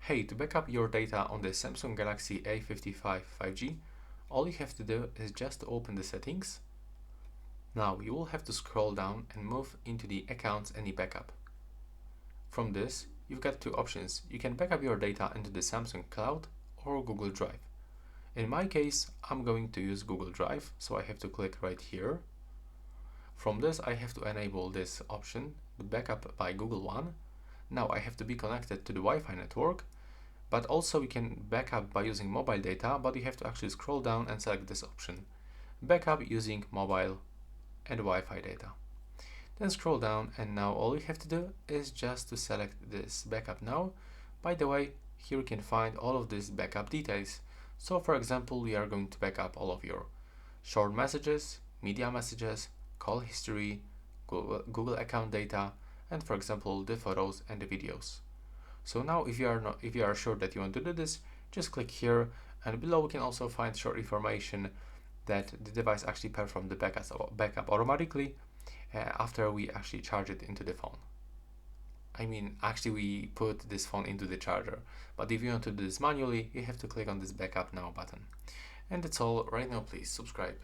Hey, to backup your data on the Samsung Galaxy A55 5G, all you have to do is just open the settings. Now you will have to scroll down and move into the Accounts and the Backup. From this, you've got two options. You can backup your data into the Samsung Cloud or Google Drive. In my case, I'm going to use Google Drive, so I have to click right here. From this, I have to enable this option, the Backup by Google One. Now I have to be connected to the Wi-Fi network, but also you can backup by using mobile data, but you have to actually scroll down and select this option, backup using mobile and Wi-Fi data. Then scroll down, and now all you have to do is just to select this backup now. By the way, here you can find all of these backup details. So for example, we are going to backup all of your short messages, media messages, call history, Google account data, and for example the photos and the videos. So now if you are sure that you want to do this, just click here, and below we can also find short information that the device actually performed the backup automatically after we actually charge it into the phone. I mean, actually we put this phone into the charger, but if you want to do this manually, you have to click on this backup now button. And that's all. Right now, please subscribe.